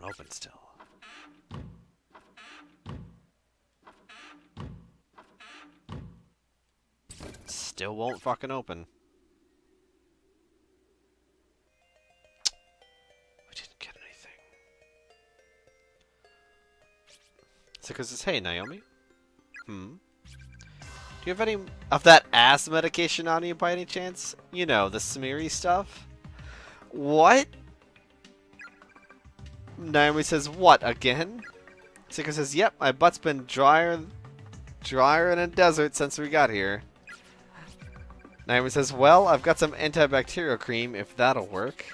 open still. Still won't fucking open. We didn't get anything. Sicko says, hey, Naomi. Do you have any of that ass medication on you by any chance? You know, the smeary stuff? What? Naomi says, what, again? Sicko says, yep, my butt's been drier in a desert since we got here. Naomi says, well, I've got some antibacterial cream, if that'll work.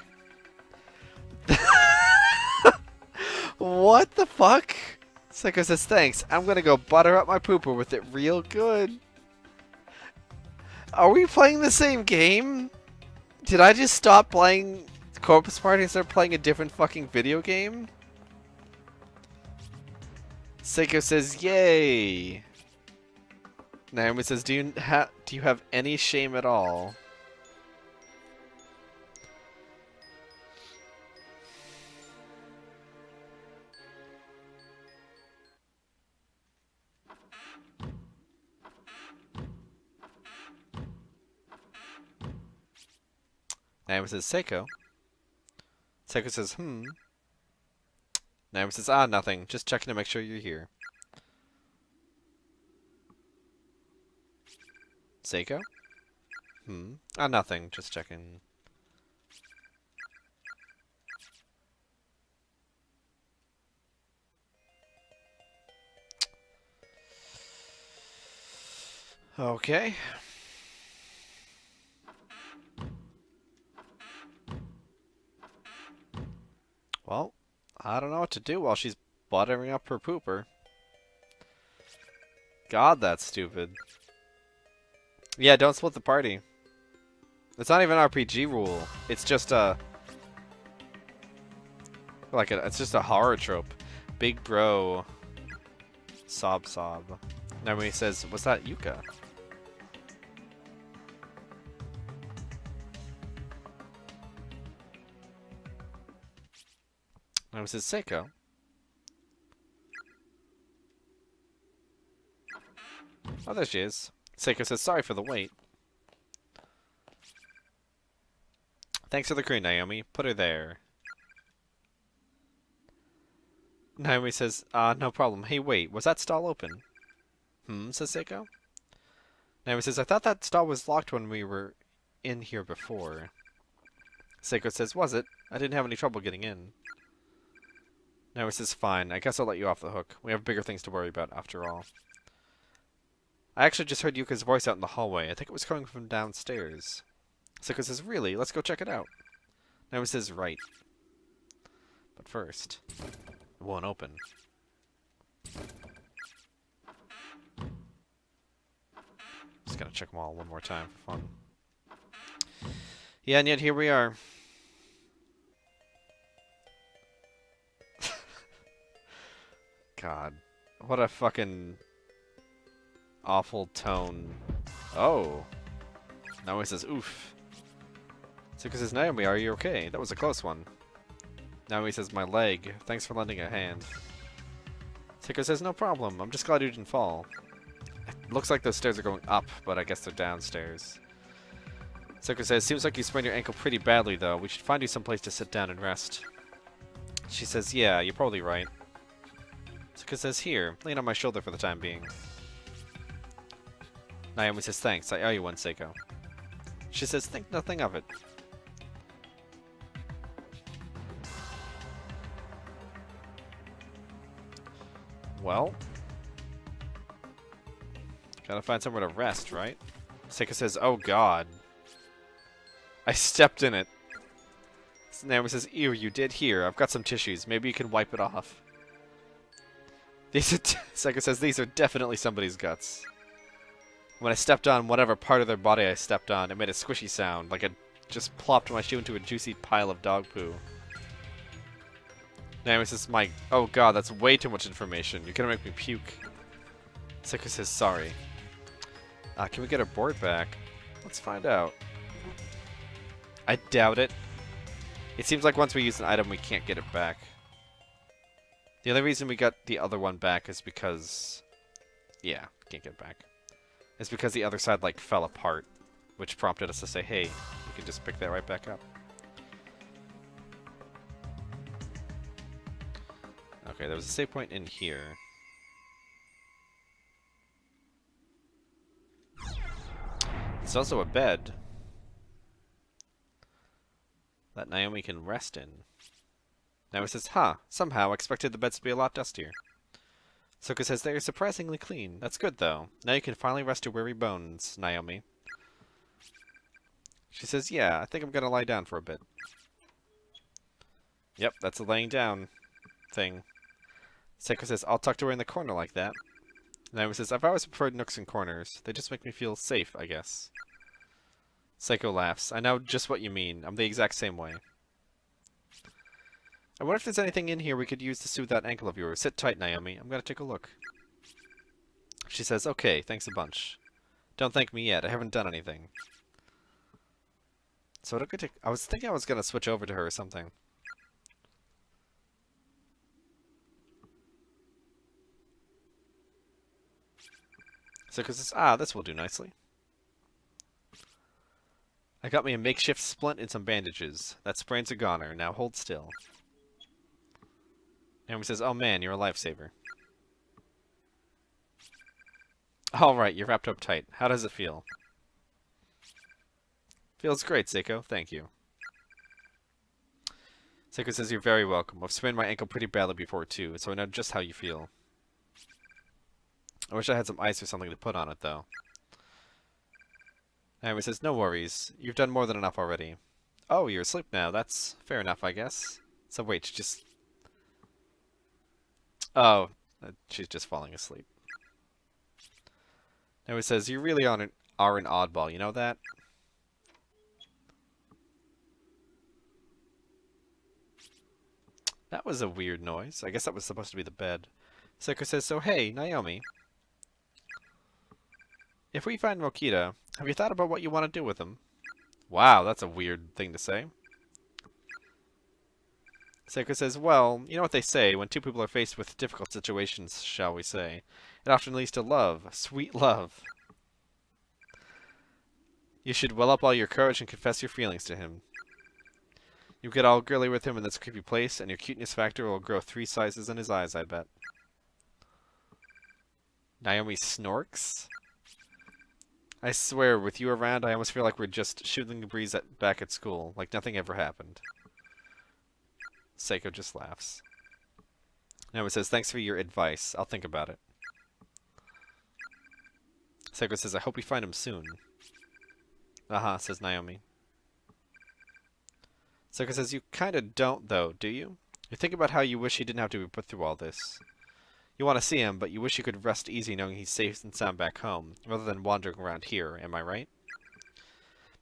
What the fuck? Sicko says, thanks. I'm gonna go butter up my pooper with it real good. Are we playing the same game? Did I just stop playing Corpus Party and start playing a different fucking video game? Sicko says, yay. Naomi says, do you have any shame at all? Naomi says, Seiko. Seiko says, Naomi says, ah, nothing. Just checking to make sure you're here. Seiko? Ah, nothing. Just checking. Okay. Well, I don't know what to do while she's buttering up her pooper. God, that's stupid. Yeah, don't split the party. It's not even an RPG rule. It's just a... it's just a horror trope. Big bro. Sob sob. Now when he says, what's that, Yuka? Now he says, Seiko. Oh, there she is. Seiko says, sorry for the wait. Thanks for the crew, Naomi. Put her there. Naomi says, no problem. Hey, wait, was that stall open? Says Seiko. Naomi says, I thought that stall was locked when we were in here before. Seiko says, was it? I didn't have any trouble getting in. Naomi says, fine. I guess I'll let you off the hook. We have bigger things to worry about, after all. I actually just heard Yuka's voice out in the hallway. I think it was coming from downstairs. Seiko says, really? Let's go check it out. Naomi says, right. But first, it won't open. Just gotta check them all one more time for fun. Yeah, and yet here we are. God. What a fucking awful tone. Oh. Naomi says, oof. Seiko says, Naomi, are you okay? That was a close one. Naomi says, my leg. Thanks for lending a hand. Seiko says, no problem. I'm just glad you didn't fall. It looks like those stairs are going up, but I guess they're downstairs. Seiko says, seems like you sprained your ankle pretty badly, though. We should find you someplace to sit down and rest. She says, yeah, you're probably right. Seiko says, here, lean on my shoulder for the time being. Naomi says, thanks, I owe you one, Seiko. She says, think nothing of it. Well, gotta find somewhere to rest, right? Seiko says, oh god. I stepped in it. Naomi says, ew, you did here. I've got some tissues. Maybe you can wipe it off. Seiko says, these are definitely somebody's guts. When I stepped on whatever part of their body I stepped on, it made a squishy sound, like I just plopped my shoe into a juicy pile of dog poo. Naomi says, Mike, oh god, that's way too much information. You're gonna make me puke. Seiko says, sorry. Can we get our board back? Let's find out. I doubt it. It seems like once we use an item, we can't get it back. The only reason we got the other one back is because... Yeah, can't get it back. It's because the other side, like, fell apart, which prompted us to say, hey, you can just pick that right back up. Okay, there was a save point in here. There's also a bed that Naomi can rest in. Naomi says, somehow I expected the beds to be a lot dustier. Soka says, they are surprisingly clean. That's good, though. Now you can finally rest your weary bones, Naomi. She says, yeah, I think I'm gonna lie down for a bit. Yep, that's a laying down thing. Seiko says, I'll tuck to her in the corner like that. Naomi says, I've always preferred nooks and corners. They just make me feel safe, I guess. Seiko laughs. I know just what you mean. I'm the exact same way. I wonder if there's anything in here we could use to soothe that ankle of yours. Sit tight, Naomi. I'm gonna take a look. She says, okay, thanks a bunch. Don't thank me yet. I haven't done anything. So I was thinking I was gonna switch over to her or something. Seiko says, this will do nicely. I got me a makeshift splint and some bandages. That sprain's a goner. Now hold still. Naomi says, oh man, you're a lifesaver. Alright, you're wrapped up tight. How does it feel? Feels great, Seiko. Thank you. Seiko says, you're very welcome. I've sprained my ankle pretty badly before, too, so I know just how you feel. I wish I had some ice or something to put on it, though. Naomi says, no worries. You've done more than enough already. Oh, you're asleep now. That's fair enough, I guess. So wait, Oh, she's just falling asleep. Naomi says, you really are an oddball, you know that? That was a weird noise. I guess that was supposed to be the bed. Seiko says, so hey, Naomi. If we find Mokita, have you thought about what you want to do with him? Wow, that's a weird thing to say. Seiko says, well, you know what they say, when two people are faced with difficult situations, shall we say, it often leads to love, sweet love. You should well up all your courage and confess your feelings to him. You get all girly with him in this creepy place, and your cuteness factor will grow 3 sizes in his eyes, I bet. Naomi snorks? I swear, with you around, I almost feel like we're just shooting the breeze back at school, like nothing ever happened. Seiko just laughs. Naomi says, thanks for your advice. I'll think about it. Seiko says, I hope we find him soon. Says Naomi. Seiko says, you kinda don't, though, do you? You think about how you wish he didn't have to be put through all this. You want to see him, but you wish you could rest easy knowing he's safe and sound back home, rather than wandering around here, am I right?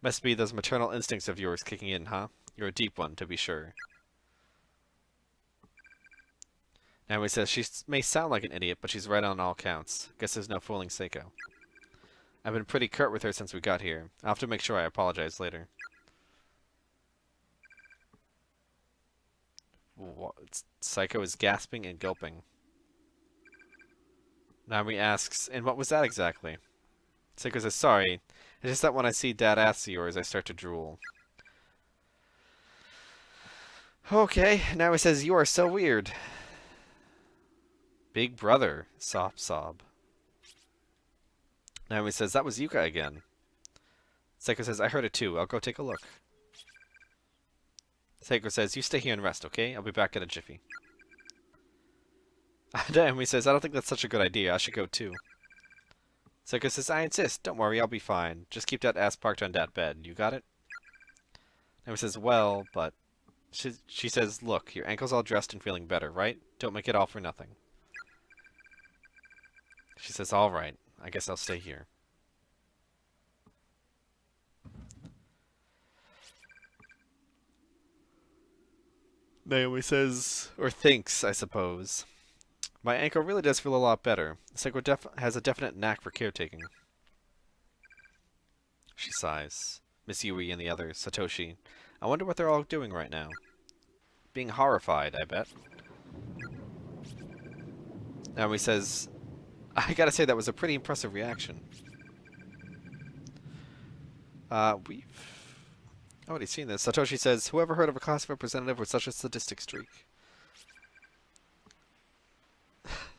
Must be those maternal instincts of yours kicking in, huh? You're a deep one, to be sure. Naomi says, she may sound like an idiot, but she's right on all counts. Guess there's no fooling Seiko. I've been pretty curt with her since we got here. I'll have to make sure I apologize later. What? Seiko is gasping and gulping. Naomi asks, and what was that exactly? Seiko says, sorry. It's just that when I see that ass of yours, I start to drool. Okay, Naomi says, you are so weird. Big brother, sob sob. Naomi says, that was Yuka again. Seiko says, I heard it too. I'll go take a look. Seiko says, you stay here and rest, okay? I'll be back in a jiffy. Naomi says, I don't think that's such a good idea. I should go too. Seiko says, I insist. Don't worry, I'll be fine. Just keep that ass parked on that bed. You got it? Naomi says, well, but... She says, look, your ankle's all dressed and feeling better, right? Don't make it all for nothing. She says, all right. I guess I'll stay here. Naomi says, or thinks, I suppose. My ankle really does feel a lot better. Seiko has a definite knack for caretaking. She sighs. Miss Yui and the others, Satoshi. I wonder what they're all doing right now. Being horrified, I bet. Naomi says, I gotta say that was a pretty impressive reaction. We've already seen this. Satoshi says, whoever heard of a class representative with such a sadistic streak?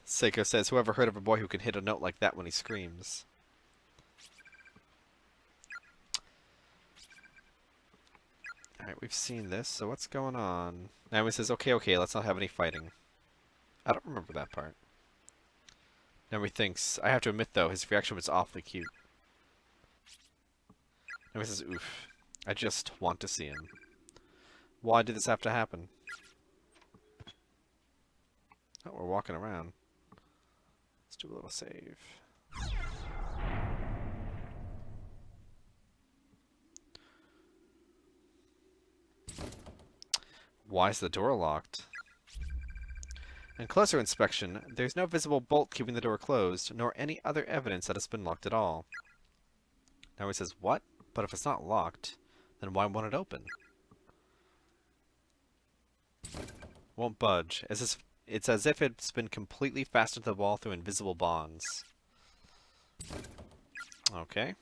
Seiko says, whoever heard of a boy who can hit a note like that when he screams? Alright, we've seen this, so what's going on? Naomi says, okay, let's not have any fighting. I don't remember that part. Naomi thinks, I have to admit though, his reaction was awfully cute. Naomi says, oof. I just want to see him. Why did this have to happen? Oh, we're walking around. Let's do a little save. Why is the door locked? On closer inspection, there's no visible bolt keeping the door closed, nor any other evidence that it's been locked at all. Now he says, what? But if it's not locked, then why won't it open? Won't budge. It's as if it's been completely fastened to the wall through invisible bonds. Okay.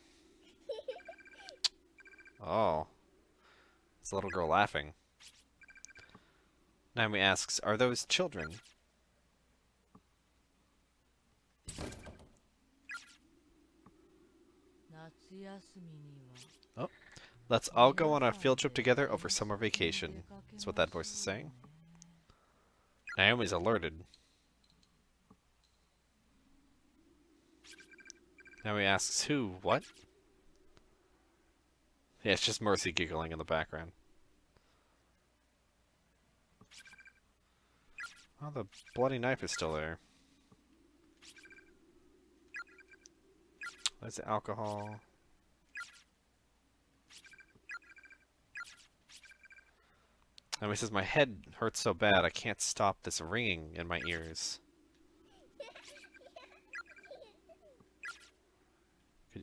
Oh. It's a little girl laughing. Naomi asks, are those children? Oh. Let's all go on a field trip together over summer vacation. That's what that voice is saying. Naomi's alerted. Naomi asks, who? What? Yeah, it's just Mercy giggling in the background. Oh, the bloody knife is still there. There's the alcohol. And he says, my head hurts so bad I can't stop this ringing in my ears.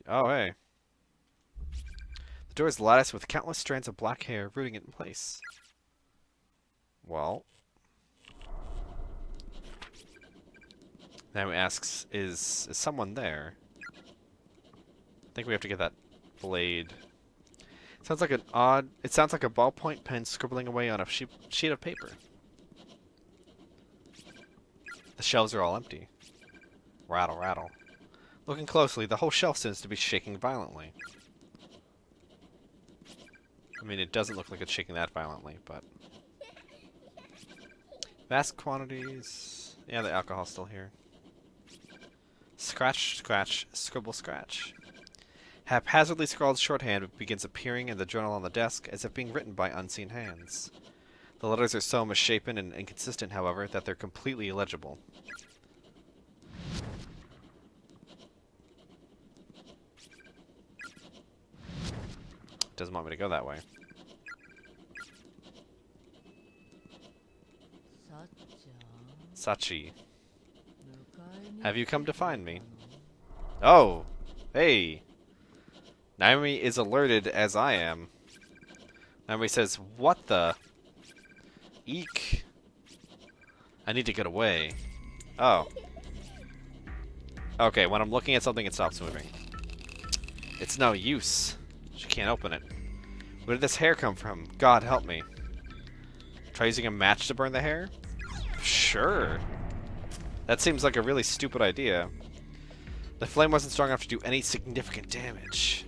Oh, hey. The door is latticed with countless strands of black hair rooting it in place. Well. Now he asks, is someone there? I think we have to get that blade. Sounds like it sounds like a ballpoint pen scribbling away on a sheet of paper. The shelves are all empty. Rattle, rattle. Looking closely, the whole shelf seems to be shaking violently. I mean, it doesn't look like it's shaking that violently, but... Vast quantities... Yeah, the alcohol's still here. Scratch, scratch, scribble, scratch. Haphazardly scrawled shorthand begins appearing in the journal on the desk as if being written by unseen hands. The letters are so misshapen and inconsistent, however, that they're completely illegible. Doesn't want me to go that way. Sachi. Have you come to find me? Oh! Hey! Naomi is alerted as I am. Naomi says, what the? Eek. I need to get away. Oh. Okay, when I'm looking at something, it stops moving. It's no use. She can't open it. Where did this hair come from? God help me. Try using a match to burn the hair? Sure. That seems like a really stupid idea. The flame wasn't strong enough to do any significant damage.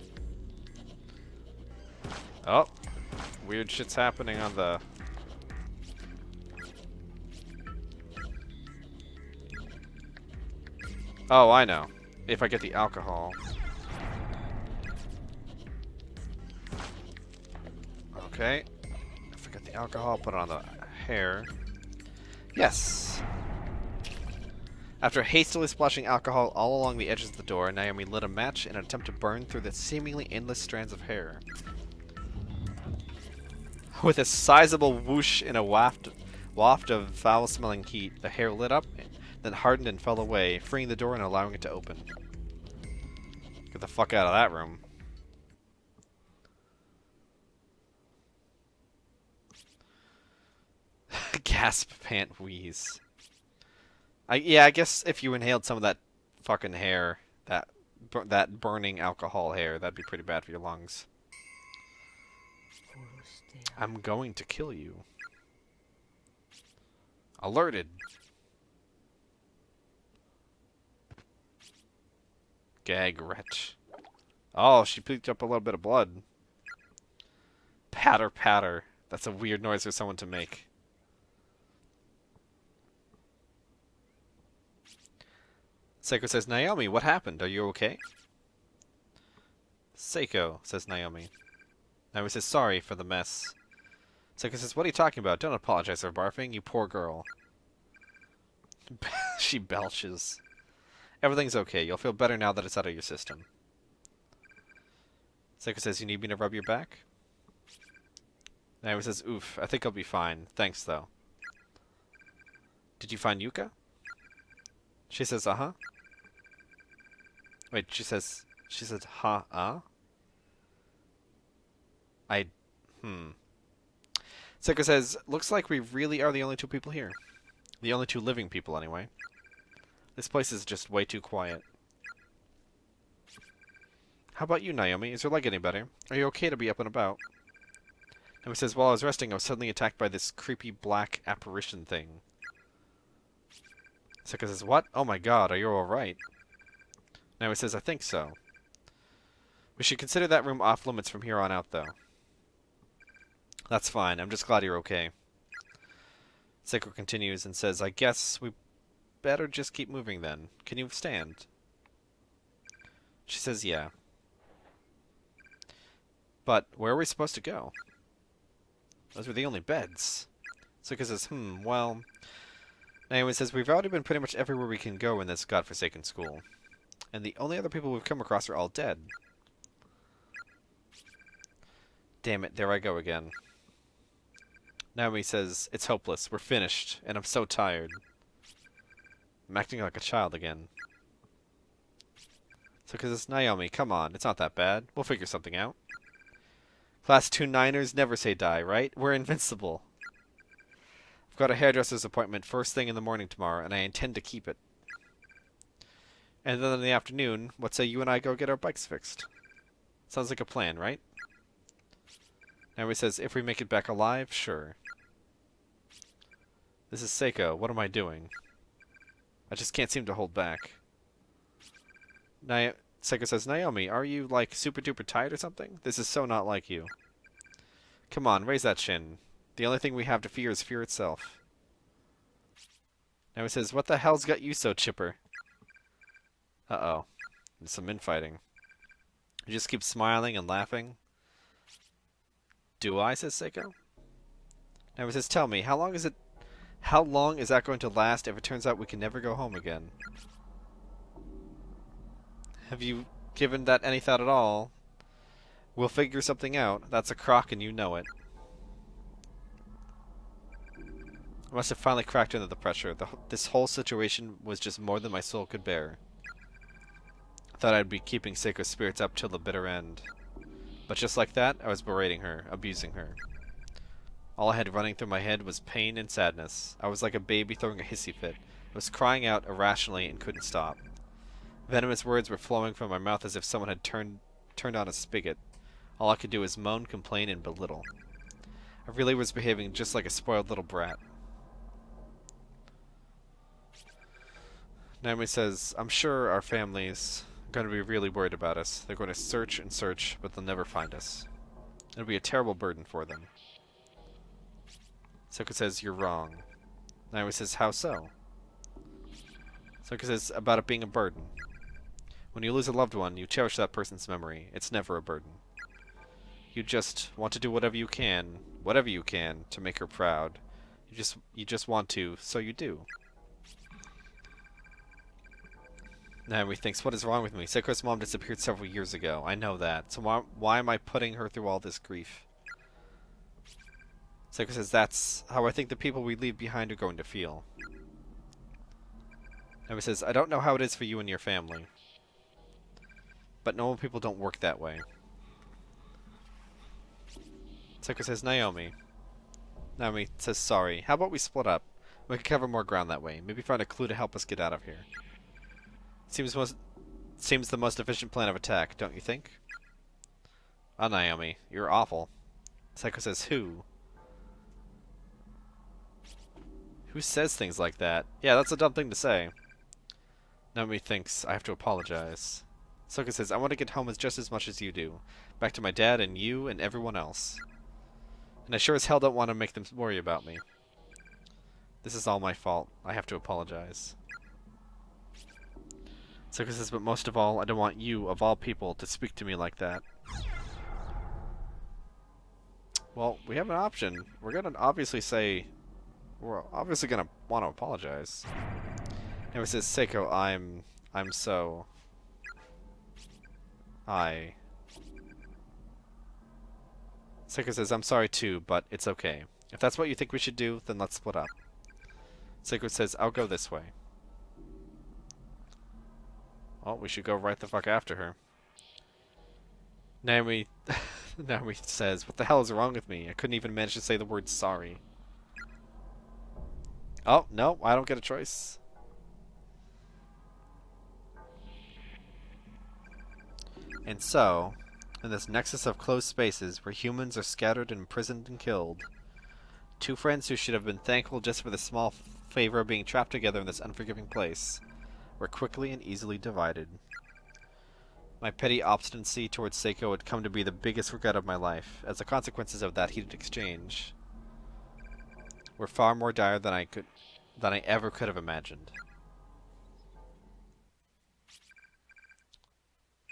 Oh. Weird shit's happening on the... Oh, I know. If I get the alcohol. Okay. If I get the alcohol, put it on the hair. Yes! After hastily splashing alcohol all along the edges of the door, Naomi lit a match in an attempt to burn through the seemingly endless strands of hair. With a sizable whoosh and a waft of foul-smelling heat, the hair lit up, then hardened and fell away, freeing the door and allowing it to open. Get the fuck out of that room. Gasp, pant, wheeze. Yeah, I guess if you inhaled some of that fucking hair, that burning alcohol hair, that'd be pretty bad for your lungs. I'm going to kill you. Alerted. Gag wretch. Oh, she picked up a little bit of blood. Patter, patter. That's a weird noise for someone to make. Seiko says, Naomi, what happened? Are you okay? Seiko, says Naomi. Naomi says, sorry for the mess. Seiko says, what are you talking about? Don't apologize for barfing, you poor girl. She belches. Everything's okay. You'll feel better now that it's out of your system. Seiko says, you need me to rub your back? Naomi says, oof, I think I'll be fine. Thanks, though. Did you find Yuka? She says, uh-huh. Wait, she says, huh? Seiko says, looks like we really are the only two people here. The only two living people, anyway. This place is just way too quiet. How about you, Naomi? Is your leg any better? Are you okay to be up and about? Naomi says, while I was resting, I was suddenly attacked by this creepy black apparition thing. Seiko says, what? Oh my god, are you alright? Naomi says, I think so. We should consider that room off limits from here on out, though. That's fine. I'm just glad you're okay. Seiko continues and says, I guess we better just keep moving then. Can you stand? She says, yeah. But where are we supposed to go? Those were the only beds. Seiko says, well... Naomi says, we've already been pretty much everywhere we can go in this godforsaken school. And the only other people we've come across are all dead. Damn it, there I go again. Naomi says, it's hopeless, we're finished, and I'm so tired. I'm acting like a child again. So, because it's Naomi, come on, it's not that bad. We'll figure something out. Class 2 Niners never say die, right? We're invincible. I've got a hairdresser's appointment first thing in the morning tomorrow, and I intend to keep it. And then in the afternoon, what say you and I go get our bikes fixed? Sounds like a plan, right? Naomi says, if we make it back alive, sure. This is Seiko. What am I doing? I just can't seem to hold back. Seiko says, Naomi, are you, like, super duper tired or something? This is so not like you. Come on, raise that chin. The only thing we have to fear is fear itself. Naomi says, what the hell's got you so chipper? Uh-oh. There's some infighting. You just keep smiling and laughing. Do I? Says Seiko. Naomi says, tell me, how long is that going to last if it turns out we can never go home again? Have you given that any thought at all? We'll figure something out. That's a crock and you know it. I must have finally cracked under the pressure. This whole situation was just more than my soul could bear. I thought I'd be keeping Seiko's spirits up till the bitter end. But just like that, I was berating her, abusing her. All I had running through my head was pain and sadness. I was like a baby throwing a hissy fit. I was crying out irrationally and couldn't stop. Venomous words were flowing from my mouth as if someone had turned on a spigot. All I could do was moan, complain, and belittle. I really was behaving just like a spoiled little brat. Naomi says, I'm sure our family's going to be really worried about us. They're going to search and search, but they'll never find us. It'll be a terrible burden for them. Seiko says, you're wrong. Naomi says, how so? Seiko says, about it being a burden. When you lose a loved one, you cherish that person's memory. It's never a burden. You just want to do whatever you can, to make her proud. You just want to, so you do. Naomi thinks, what is wrong with me? Seiko's mom disappeared several years ago. I know that. So why am I putting her through all this grief? Seiko says, that's how I think the people we leave behind are going to feel. Naomi says, I don't know how it is for you and your family. But normal people don't work that way. Seiko says, Naomi. Naomi says, sorry. How about we split up? We can cover more ground that way. Maybe find a clue to help us get out of here. Seems the most efficient plan of attack, don't you think? Oh, Naomi, you're awful. Psycho says, who? Who says things like that? Yeah, that's a dumb thing to say. Naomi thinks I have to apologize. Psycho says, I want to get home just as much as you do. Back to my dad and you and everyone else. And I sure as hell don't want to make them worry about me. This is all my fault. I have to apologize. Psycho says, but most of all, I don't want you, of all people, to speak to me like that. Well, we have an option. We're gonna obviously say... We're obviously gonna want to apologize. And it says, Seiko, I'm so... Seiko says, I'm sorry too, but it's okay. If that's what you think we should do, then let's split up. Seiko says, I'll go this way. Well, we should go right the fuck after her. Naomi says, what the hell is wrong with me? I couldn't even manage to say the word sorry. Oh, no, I don't get a choice. And so, in this nexus of closed spaces where humans are scattered, imprisoned, and killed, two friends who should have been thankful just for the small favor of being trapped together in this unforgiving place were quickly and easily divided. My petty obstinacy towards Seiko had come to be the biggest regret of my life, as the consequences of that heated exchange were far more dire than I ever could have imagined.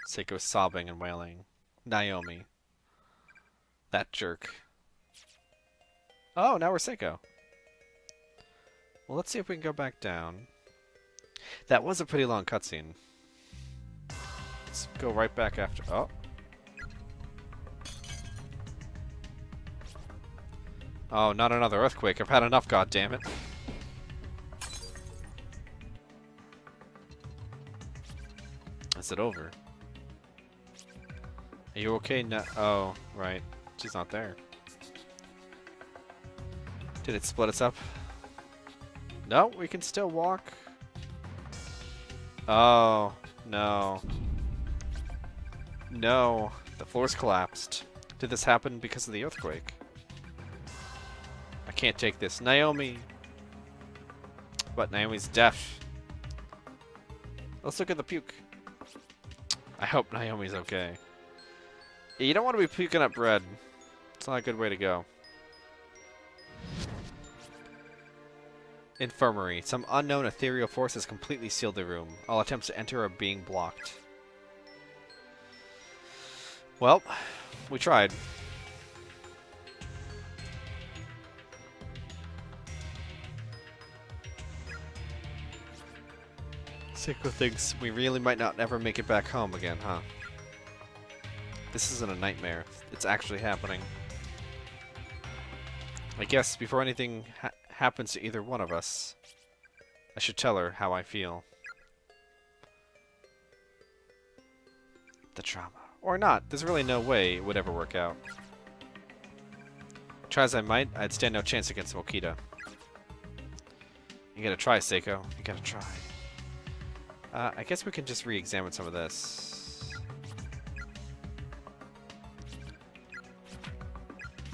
Seiko is sobbing and wailing. Naomi. That jerk. Oh, now we're Seiko. Well, let's see if we can go back down. That was a pretty long cutscene. Let's go right back after... Oh. Oh, not another earthquake. I've had enough, goddammit. Is it over? Are you okay? No. Oh, right. She's not there. Did it split us up? No, we can still walk. Oh, no. No, the floor's collapsed. Did this happen because of the earthquake? I can't take this. Naomi! But Naomi's deaf. Let's look at the puke. I hope Naomi's okay. You don't want to be puking up bread. It's not a good way to go. Infirmary. Some unknown ethereal force has completely sealed the room. All attempts to enter are being blocked. Well, we tried. Seiko thinks we really might not ever make it back home again, huh? This isn't a nightmare. It's actually happening. I guess before anything happens to either one of us, I should tell her how I feel. The trauma. Or not. There's really no way it would ever work out. Try as I might, I'd stand no chance against Mokita. You gotta try, Seiko. You gotta try. I guess we can just re-examine some of this.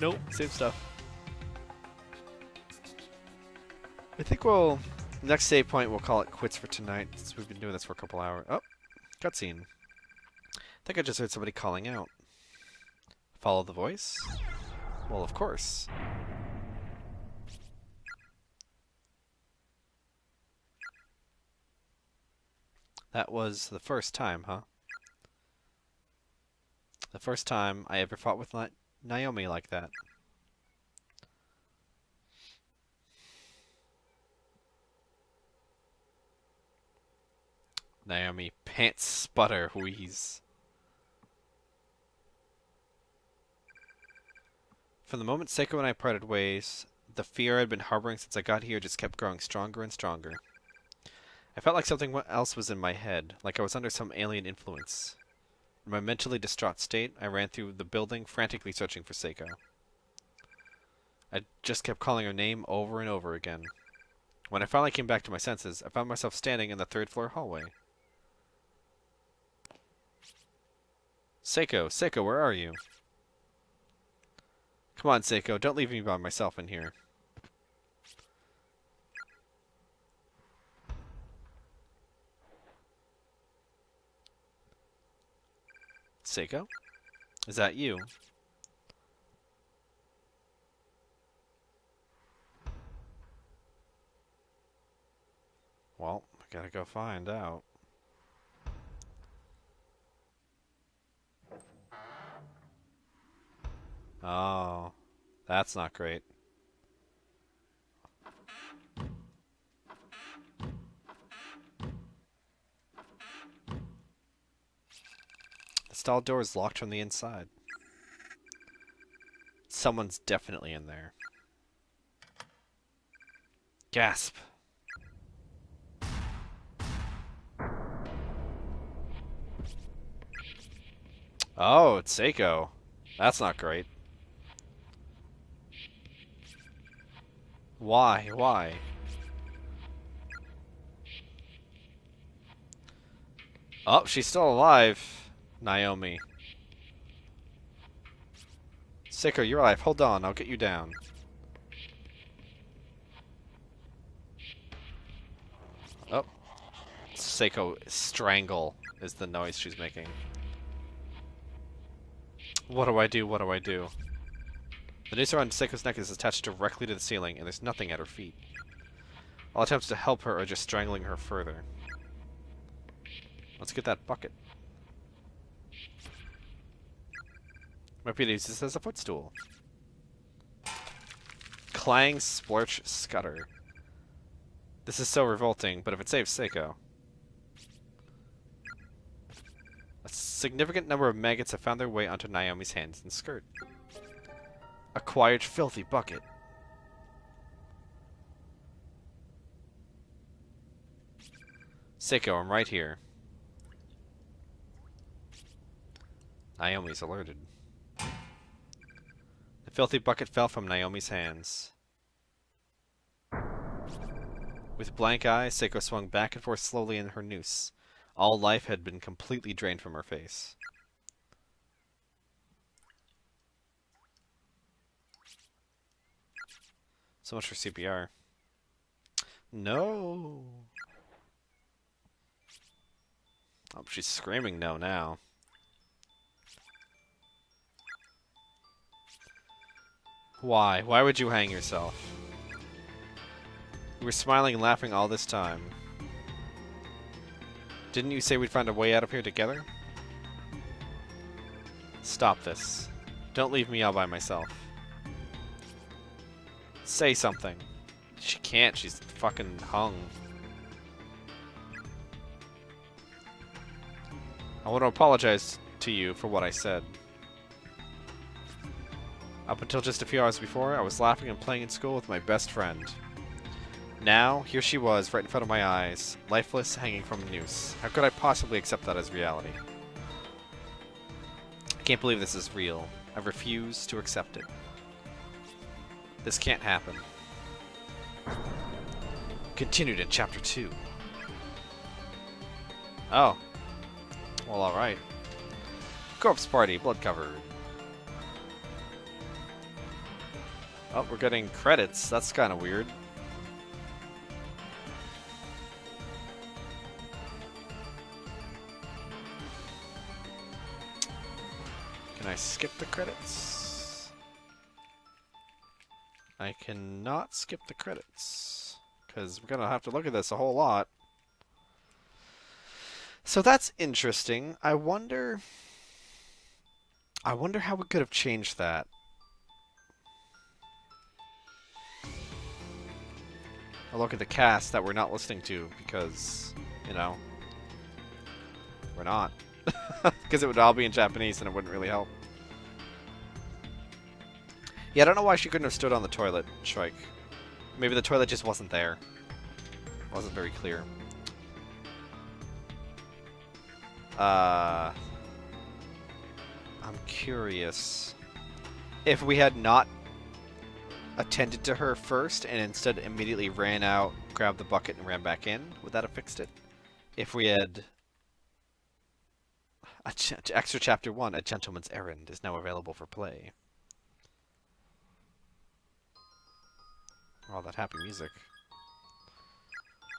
Nope, same stuff. I think we'll... Next save point, we'll call it quits for tonight, since we've been doing this for a couple hours. Oh, cutscene. I think I just heard somebody calling out. Follow the voice? Well, of course. That was the first time, huh? The first time I ever fought with Naomi like that. Naomi pants, sputter, wheeze. From the moment Seiko and I parted ways, the fear I'd been harboring since I got here just kept growing stronger and stronger. I felt like something else was in my head, like I was under some alien influence. In my mentally distraught state, I ran through the building, frantically searching for Seiko. I just kept calling her name over and over again. When I finally came back to my senses, I found myself standing in the third-floor hallway. Seiko, Seiko, where are you? Come on, Seiko, don't leave me by myself in here. Seiko? Is that you? Well, I gotta go find out. Oh, that's not great. The stall door is locked from the inside. Someone's definitely in there. Gasp. Oh, it's Seiko. That's not great. Why? Why? Oh, she's still alive. Naomi. Seiko, you're alive. Hold on, I'll get you down. Oh. Seiko, strangle is the noise she's making. What do I do? What do I do? The noose around Seiko's neck is attached directly to the ceiling, and there's nothing at her feet. All attempts to help her are just strangling her further. Let's get that bucket. Might be able to use this as a footstool. Clang, splurch, scutter. This is so revolting, but if it saves Seiko. A significant number of maggots have found their way onto Naomi's hands and skirt. Acquired filthy bucket. Seiko, I'm right here. Naomi's alerted. The filthy bucket fell from Naomi's hands. With blank eyes, Seiko swung back and forth slowly in her noose. All life had been completely drained from her face. So much for CPR. No! Oh, she's screaming no now. Why? Why would you hang yourself? You were smiling and laughing all this time. Didn't you say we'd find a way out of here together? Stop this. Don't leave me all by myself. Say something. She can't. She's fucking hung. I want to apologize to you for what I said. Up until just a few hours before, I was laughing and playing in school with my best friend. Now, here she was, right in front of my eyes, lifeless, hanging from a noose. How could I possibly accept that as reality? I can't believe this is real. I refuse to accept it. This can't happen. Continued in Chapter 2. Oh. Well, alright. Corpse Party, blood covered. Oh, we're getting credits. That's kind of weird. Can I skip the credits? I cannot skip the credits, because we're gonna have to look at this a whole lot. So that's interesting. I wonder how we could have changed that. I'll look at the cast that we're not listening to because, you know, we're not. Because it would all be in Japanese and it wouldn't really help. Yeah, I don't know why she couldn't have stood on the toilet, Shrike. Maybe the toilet just wasn't there. It wasn't very clear. I'm curious. If we had not attended to her first and instead immediately ran out, grabbed the bucket, and ran back in, would that have fixed it? If we had... Extra Chapter 1, A Gentleman's Errand, is now available for play. Oh, that happy music.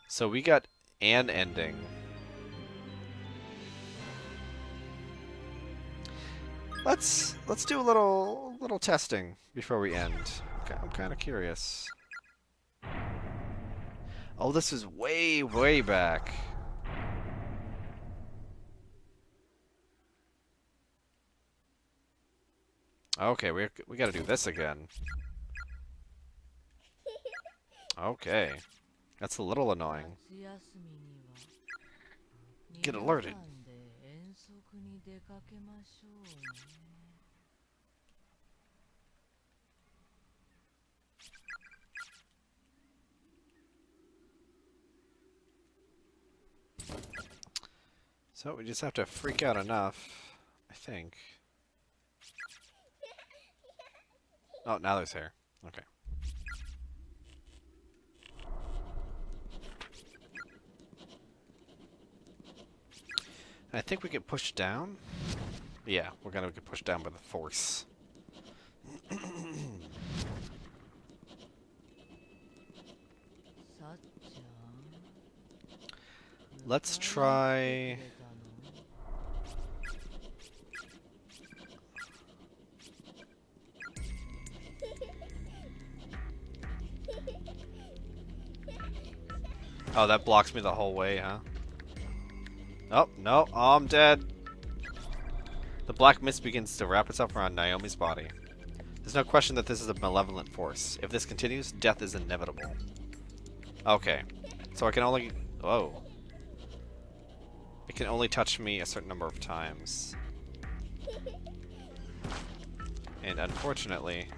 So we got an ending. Let's do a little testing before we end. I'm kind of curious. Oh, this is way back. Okay, we got to do this again. Okay, that's a little annoying. Get alerted. So we just have to freak out enough, I think. Oh, now there's hair. Okay. I think we get pushed down. Yeah, we're gonna get pushed down by the force. Let's try... Oh, that blocks me the whole way, huh? Oh, no. Oh, I'm dead. The black mist begins to wrap itself around Naomi's body. There's no question that this is a malevolent force. If this continues, death is inevitable. Okay. So I can only... Whoa. It can only touch me a certain number of times. And unfortunately,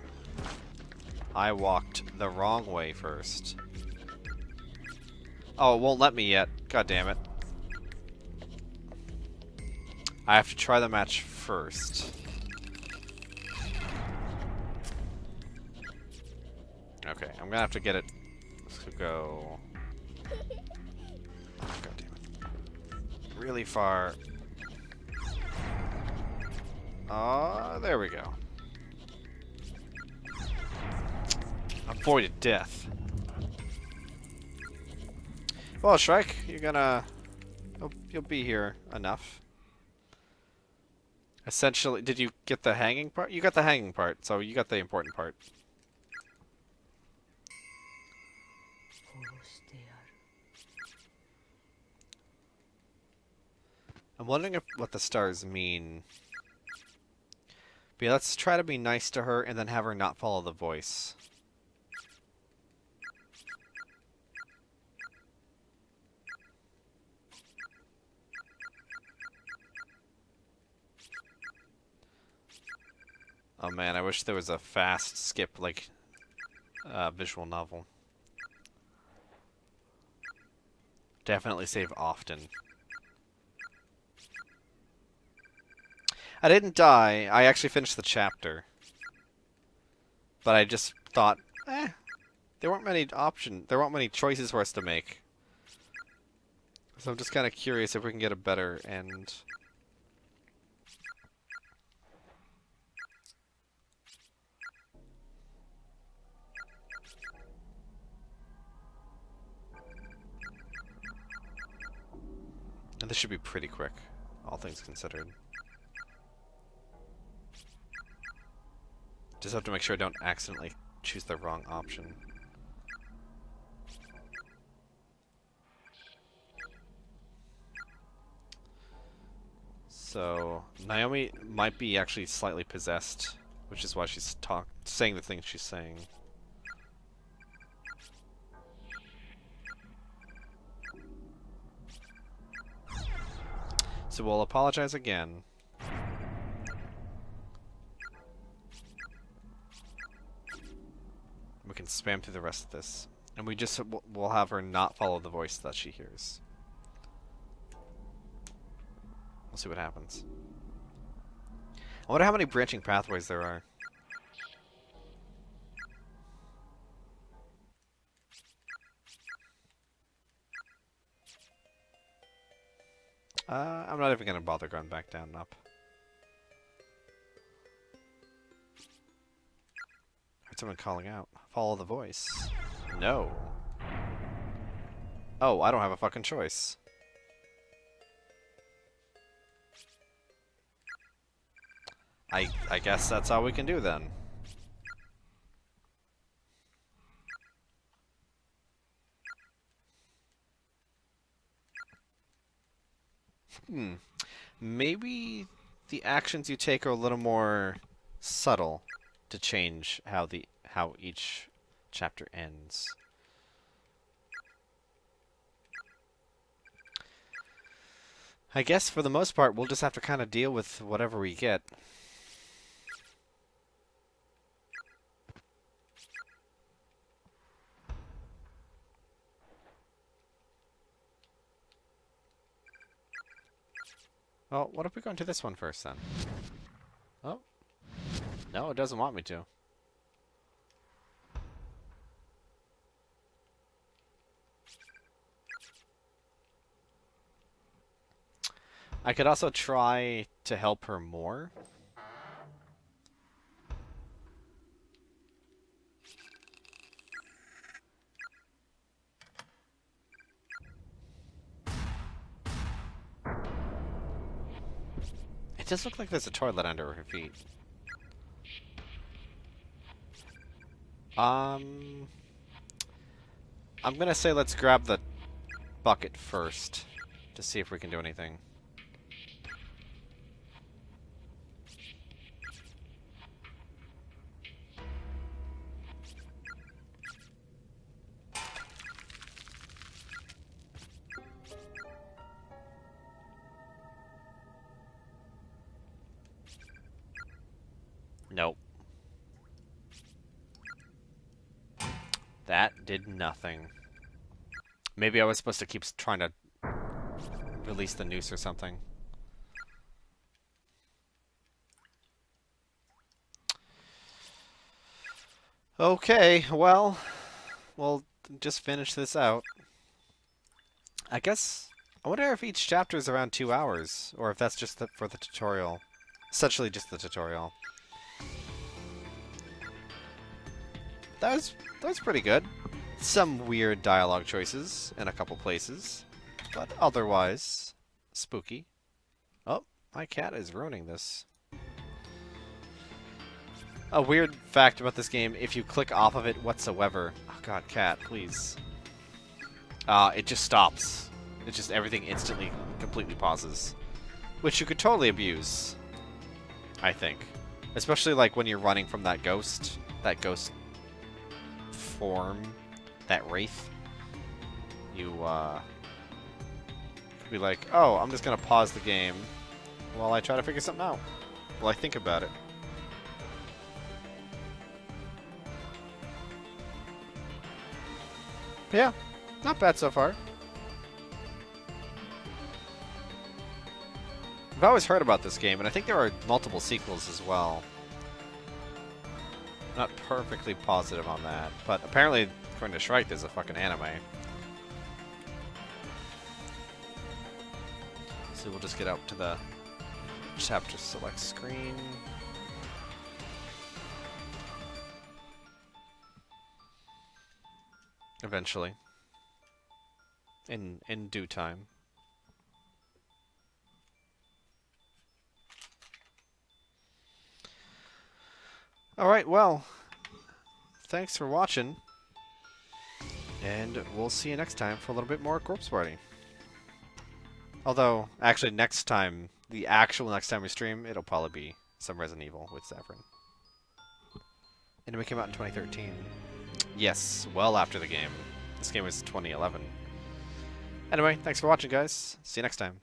I walked the wrong way first. Oh, it won't let me yet. God damn it. I have to try the match first. Okay, I'm gonna have to get it to go... God damn it. Really far. There we go. Avoided death. Well, Shrike, you're gonna... You'll be here enough. Essentially, did you get the hanging part? You got the hanging part, so you got the important part. I'm wondering what the stars mean. But yeah, let's try to be nice to her and then have her not follow the voice. Oh man, I wish there was a fast skip like visual novel. Definitely save often. I didn't die. I actually finished the chapter. But I just thought, there weren't many choices for us to make. So I'm just kind of curious if we can get a better end. And this should be pretty quick, all things considered. Just have to make sure I don't accidentally choose the wrong option. So, Naomi might be actually slightly possessed, which is why she's saying the things she's saying. So we'll apologize again. We can spam through the rest of this. And we'll have her not follow the voice that she hears. We'll see what happens. I wonder how many branching pathways there are. I'm not even gonna bother going back down and up. Heard someone calling out. Follow the voice. No. Oh, I don't have a fucking choice. I guess that's all we can do then. Maybe the actions you take are a little more subtle to change how each chapter ends. I guess for the most part we'll just have to kind of deal with whatever we get. Well, what if we go into this one first, then? Oh. No, it doesn't want me to. I could also try to help her more. It does look like there's a toilet under her feet. I'm gonna say let's grab the bucket first to see if we can do anything. Nope. That did nothing. Maybe I was supposed to keep trying to release the noose or something. Okay, well, we'll just finish this out. I guess, I wonder if each chapter is around 2 hours, or if that's just for the tutorial. Essentially just the tutorial. That was pretty good. Some weird dialogue choices in a couple places, but otherwise spooky. Oh, my cat is ruining this. A weird fact about this game, if you click off of it whatsoever... Oh god, cat, please. It just stops. It's just everything instantly, completely pauses. Which you could totally abuse, I think. Especially like when you're running from that ghost form, that wraith. You, could be like, oh, I'm just gonna pause the game while I try to figure something out. While I think about it. But yeah, not bad so far. I've always heard about this game, and I think there are multiple sequels as well. Not perfectly positive on that, but apparently, according to Shrike, there's a fucking anime. So we'll just get out to the chapter select screen. Eventually. In due time. Alright, well, thanks for watching, and we'll see you next time for a little bit more Corpse Party. Although, actually, next time we stream, it'll probably be some Resident Evil with Zephyrin. And it came out in 2013. Yes, well after the game. This game was 2011. Anyway, thanks for watching, guys. See you next time.